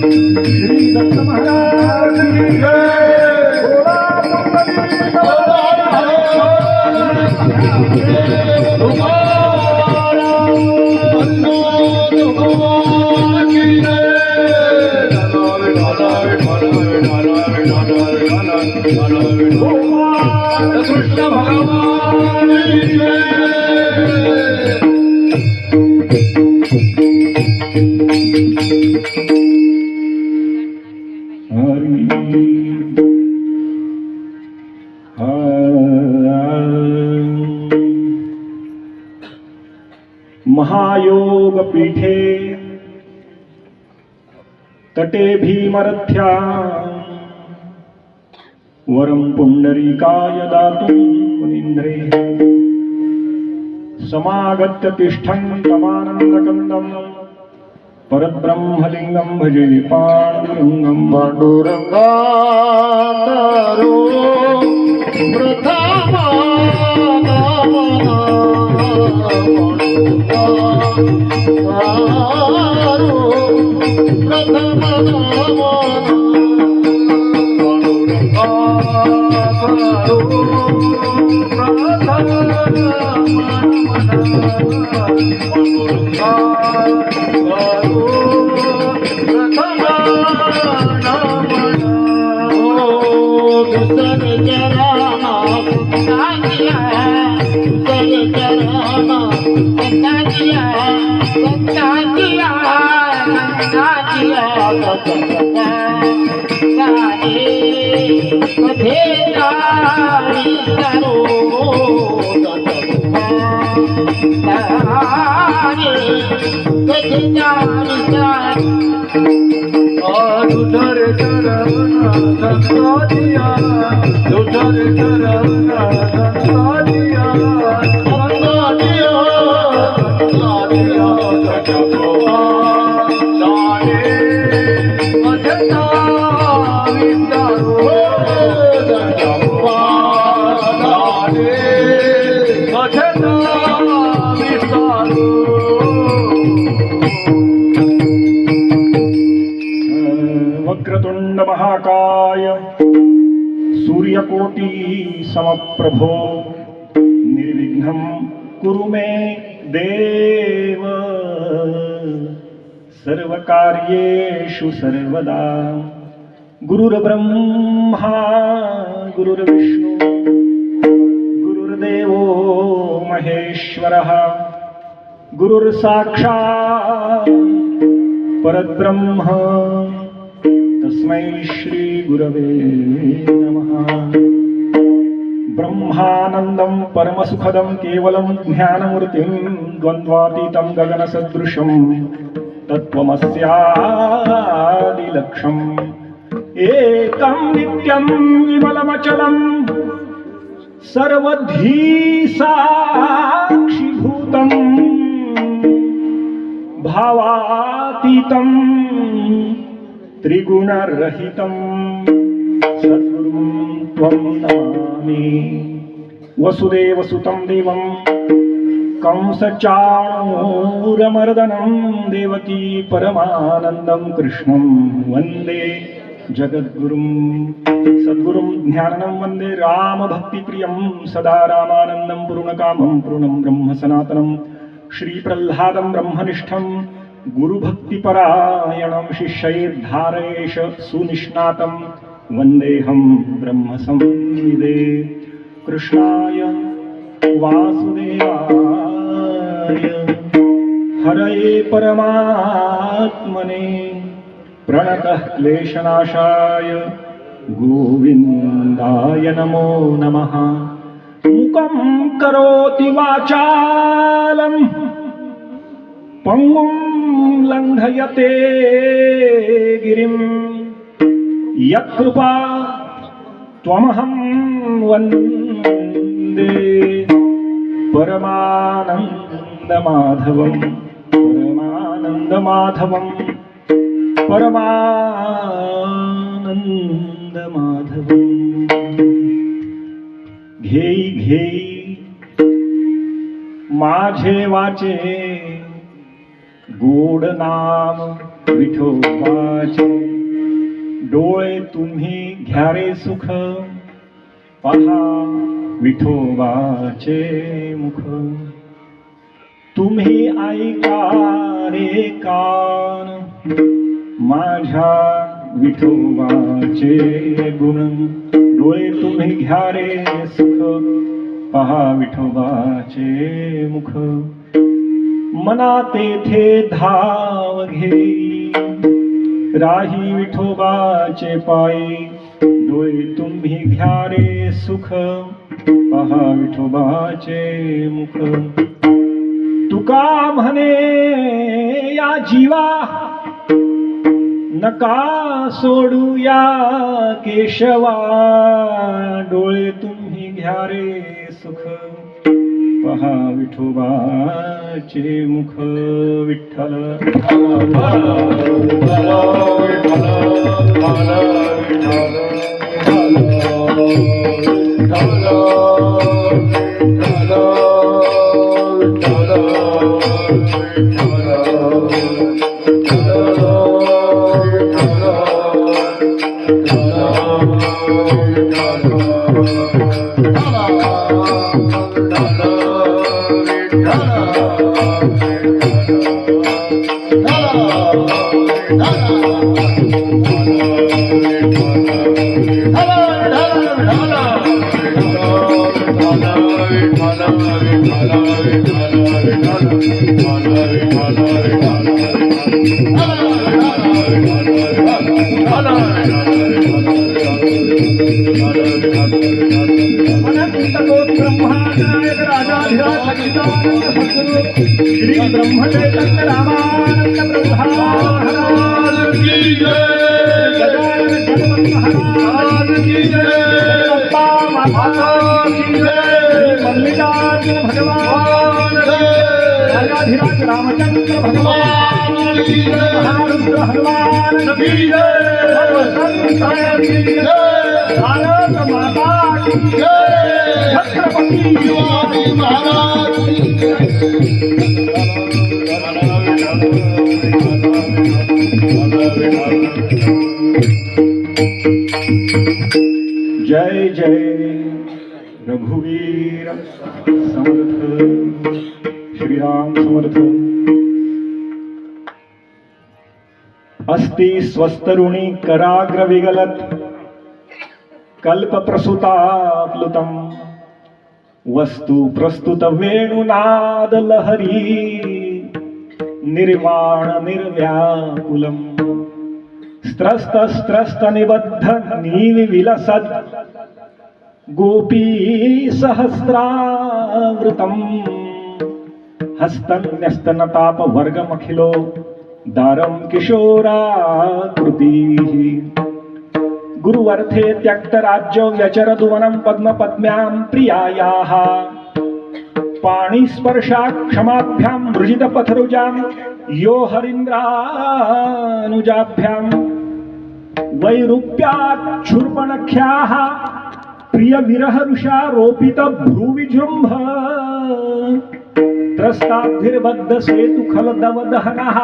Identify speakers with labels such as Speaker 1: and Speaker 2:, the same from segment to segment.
Speaker 1: श्री दत्त महाराज की जय। कृष्ण भगवान की जय। महायोग पीठे तटे भीमरथ्या वरं पुंडरीकाय दातुं मुनीन्द्रे समागत्य तिष्ठन्तमानन्दकन्दं परब्रह्मलिङ्गं भजे पाण्डुरङ्गं
Speaker 2: पाण्डुरङ्गाकारो
Speaker 1: वक्रतुंड महाकाय सूर्यकोटि समप्रभो निर्विघ्नं कुरु मे देव सर्वकार्येषु सर्वदा। गुरुर्ब्रह्मा गुरुर्विष्णु गुरुर्देवो महेश्वरः गुरुर्साक्षात् परब्रह्म तस्मै श्री गुरवे नमः। ब्रह्मानन्दं परमसुखदं केवलं ज्ञानमूर्तिं द्वन्द्वातीतं गगनसदृशं तत्त्वमस्यादिलक्ष्यम् एकं नित्यं विमलमचलं सर्वधी साक्षिभूतं भावातीतं त्रिगुणरहितं सद्गुरुं त्वं नमामि। वसुदेवसुतं देवं कंसचाणूरमर्दनं देवकी परमानन्दं कृष्णं वन्दे जगद्गुरुं सद्गुरुं ज्ञाननं वन्दे रामभक्तिप्रियं सदा रामानन्दं पूर्णकामं पूर्णं ब्रह्म सनातनं श्रीप्रह्लादं ब्रह्मनिष्ठं गुरुभक्तिपरायणं शिष्यैर्धारयेष सुनिष्णातं वन्देऽहं ब्रह्मसंविदे। कृष्णाय वासुदेवाय हरये परमात्मने प्रणतः क्लेशनाशाय गोविन्दाय नमो नमः। मूकं करोति वाचालं पंगुं लंघयते गिरिं यत्कृपा त्वमहं वन्दे परमानन्दमाधवं परमानन्दमाधवं परमानन्दमाधवं। घेई घेई माझे वाचे गोड नाम विठोबाचे डोळे तुम्ही घ्या रे सुख पहा विठोबाचे मुख तुम्ही ऐका रे कान माझ्या विठोबाचे गुण डोळे तुम्ही घ्या रे सुख पहा विठोबाचे मुख मना तेथे धाव घेई राही विठोबाचे पायी डोळे तुम्ही घ्या रे सुख पहा विठोबाचे मुख तुका म्हणे या जीवा नका सोडू या केशवा डोळे तुम्ही घ्या रे सुख पहा विठोबाचे मुख विठ्ठल श्री ब्रह्मचैतन्य रामानंद प्रभु महाराज की जय महाराज की जय माता की जय मल्लिकार्जुन भगवान राजाधिराज रामचंद्र भगवान की जय महारुद्र हनुमान की जय संत की जय भारत माता की जय छत्रपति शिवाजी महाराज की जय जय रघुवीर समर्थ श्रीराम समर्थ अस्ति स्वस्तरुणी कराग्र विगलत कल्प प्रसूता प्लुतम वस्तु प्रस्तुत वेणुनाद लहरी निर्वाण निर्व्याकुलम स्त्रस्त स्त्रस्त निबद्ध नील विलसद गोपी सहस्रावृतम हस्तन्यस्तनताप वर्गमखिलो दारम किशोराकृति गुरुवर्थे त्यक्त राज्य व्यचरदुवनं पद्म पद्म्यां प्रियायाः पाणिस्पर्शा क्षमाभ्यां मृजित पथरुजां यो हरीन्द्रानुजाभ्यां वैरूप्याच्छूर्पणख्याः प्रिय विरह रुषा रोपित भ्रूविजृंभ त्रस्ताभिर्बद्ध सेतु खल दव दहनः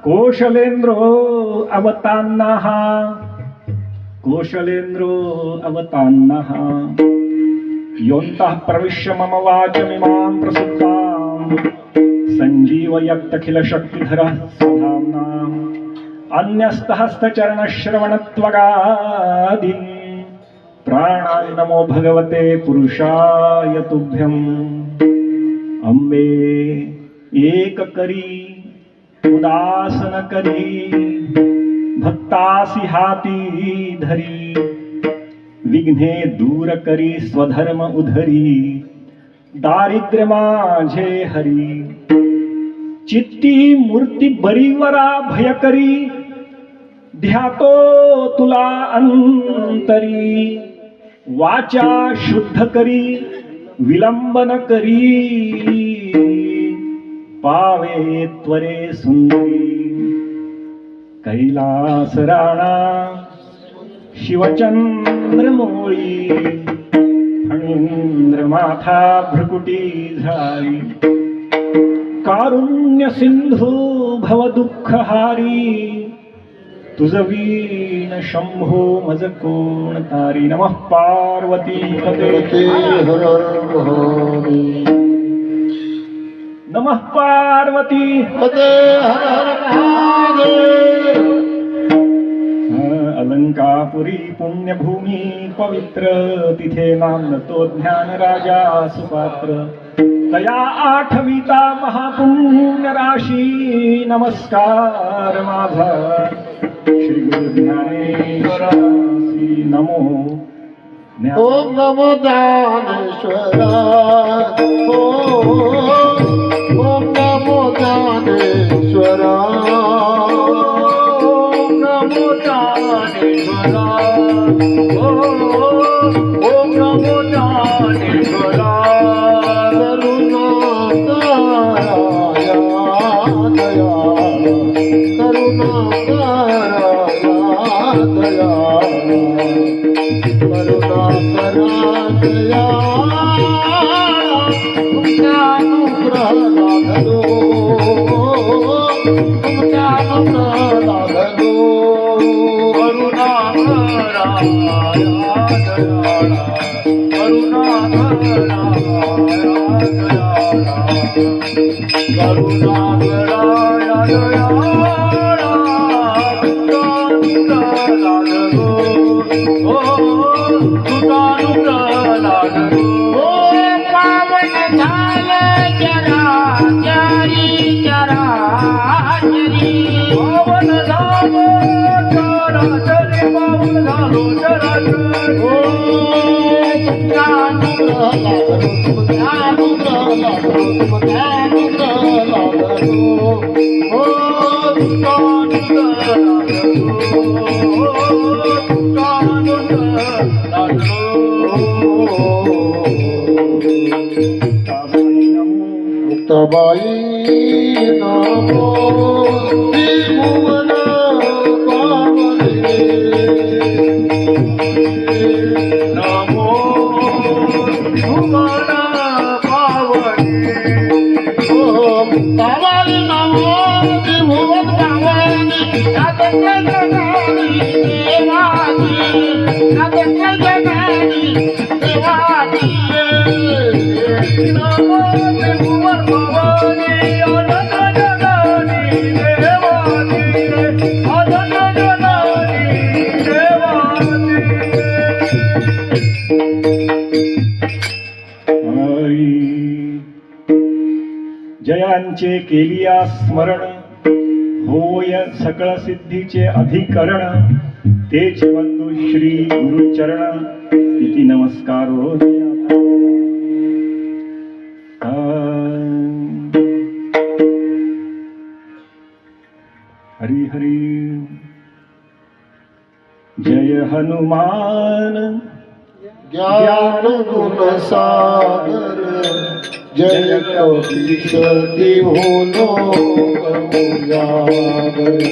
Speaker 1: कोशलेन्द्रो अवतान्नः कोशलेन्द्रो अवतान्नः योऽन्तः प्रविश्य मम वाचमिमां प्रसुप्तां सञ्जीवयत्तखिल शक्तिधरः स्वधाम्नाम् अन्यस्तहस्तचरणश्रवणत्वगादीन् प्राणान् नमो भगवते पुरुषाय तुभ्यम् अम्बे एक करी उदासन करी भक्तासी हाती धरी विघ्ने दूर करी स्वधर्म उधरी दारिद्र्य माझे हरी चित्ती मूर्ती बरीवरा भयकरी ध्यातो तुला अंतरी वाचा शुद्ध करी विलंबन करी पावे त्वरे सुंदरी कैलास राणा शिवचंद्रमोळी फणींद्र माथा भ्रुकुटी झाली कारुण्य सिंधू भव दुःखहारी तुझ वीण शंभो मज कोण तारी. नमः पार्वती पते नमः पार्वती
Speaker 2: पते
Speaker 1: अलंकापुरी पुण्यभूमी पवित्र तिथे नांदतो ज्ञान राजा सुपात्र. तया आठविता महापुण्य राशी नमस्कार माझा श्री गुरु ज्ञानेश्वरा श्री नमो
Speaker 2: ओम नमो ज्ञानेश्वरा. ओम नमो ज्ञानेश्वरा.
Speaker 1: ओम नमो ज्ञानेश्वरा. ओम नमो ज्ञानेश्वरा.
Speaker 2: मुक्ताबाई नमो त्रिभुवन पावने.
Speaker 1: नमो भुवन पावने.
Speaker 2: मुक्ताबाई नमो त्रिभुवन पावने. जगन्नाथी देवाची जगन्नाथी देवाची.
Speaker 1: नमो त्रिभुवन पावने अनंत जगनी देवाची अनंत जगनी देवाची. जयांचे केलिया स्मरण होय सकळ सिद्धीचे अधिकरण. तेच वंदू श्री गुरुचरण इति नमस्कारो. हरि हरि जय हनुमान
Speaker 2: ज्ञान गुण सागर. जय कपीश तिहुनो उजागर.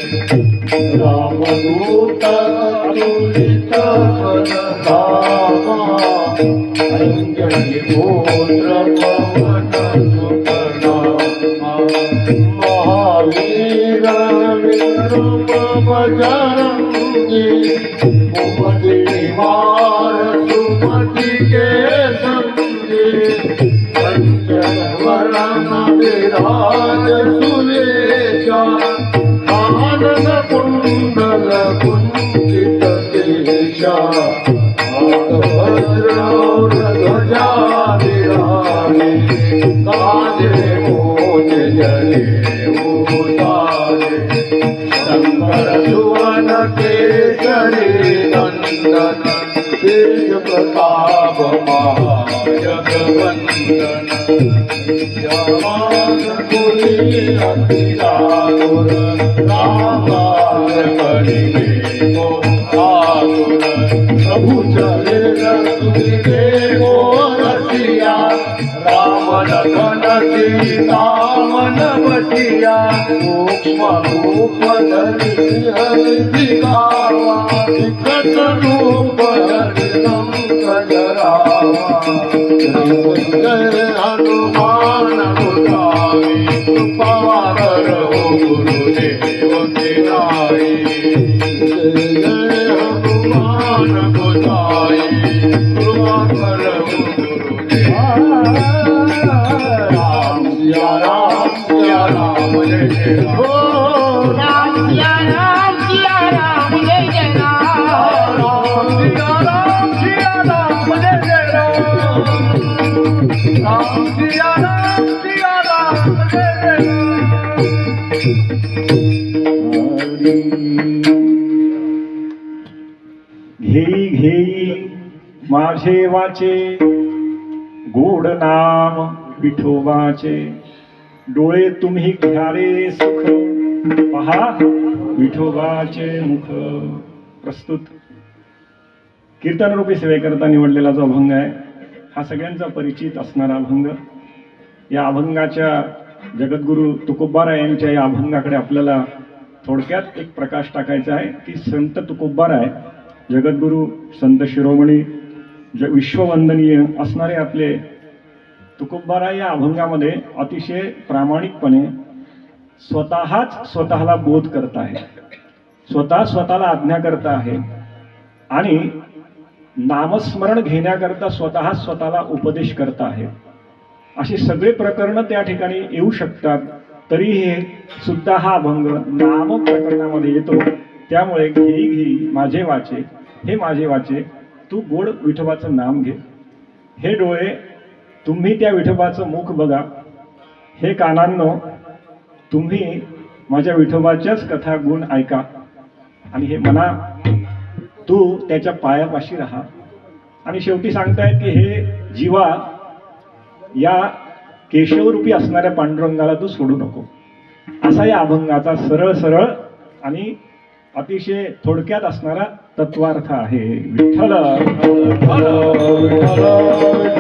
Speaker 2: रामदूत अतुलित बल धामा. अंजनी पुत्र पवन सुत नामा. महावीर विक्रम बजरंगी. सुमति निवार सुमति के संगी. पंचन वरण विराज सुलेशा. आनंद कुंडल कुंचित केशा. ध्वजा विराजे. काजे मोज जले उतारे. शंकर सुवन केसरी नंदन. तेज प्रताप महाजगवंदन. विद्यावान गुणी अतिरातुर. रामार करिबे को आतुर. प्रभु चले सुनिबे को रसिया. राम लखन सीता मन बसिया. सूक्ष्म रूप धरि सिंह दिखावा. विकट रूप धरि लंक जरावा. जय हनुमान गोसावी. गुरुदेव की नाई जय हनुमान गोसाई कृपा कर गुरुदेव राम सिया राम जय जय राम
Speaker 3: राम सिया राम जय जय राम
Speaker 2: राम सिया राम जय जय राम राम सिया राम जय जय
Speaker 1: घेई घेई माझे वाचे गोड नाम विठोबाचे डोळे तुम्ही घ्यारे सुख पहा विठोबाचे मुख. प्रस्तुत कीर्तन रूपी सेवेकरता निवडलेला जो अभंग आहे हा सगळ्यांचा परिचित असणारा अभंग. या अभंगाच्या जगद्गुरु तुकोबाराय यांच्या या अभंगाकडे आपल्याला थोडक्यात एक प्रकाश टाकायचा आहे की संत तुकोबाराय जगद्गुरु संत शिरोमणी विश्ववंदनीय असणारे आपले तुकोबाराय या अभंगामध्ये अतिशय प्रामाणिकपणे स्वतःच स्वतःला बोध करत आहे, स्वतःला आज्ञा करत आहे आणि नामस्मरण घेण्याकरता स्वतःला उपदेश करत आहे. अशी सगळे प्रकरण त्या ठिकाणी येऊ शकतात, तरी हे सुद्धा हा अभंग नाम प्रकरणामध्ये येतो. त्यामुळे घेई घेई माझे वाचे, हे माझे वाचे तू गोड विठोबाचं नाम घे. हे डोळे तुम्ही त्या विठोबाचं मुख बघा. हे कानांनो तुम्ही माझ्या विठोबाच्याच कथा गुण ऐका. आणि हे मना तू त्याच्या पायापाशी राहा. आणि शेवटी सांगतायत की हे जीवा या केशवरूपी असणाऱ्या पांडुरंगाला तू सोडू नको. असा या अभंगाचा सरळ सरळ आणि अतिशय थोडक्यात असणारा तत्वार्थ आहे. विठ्ठल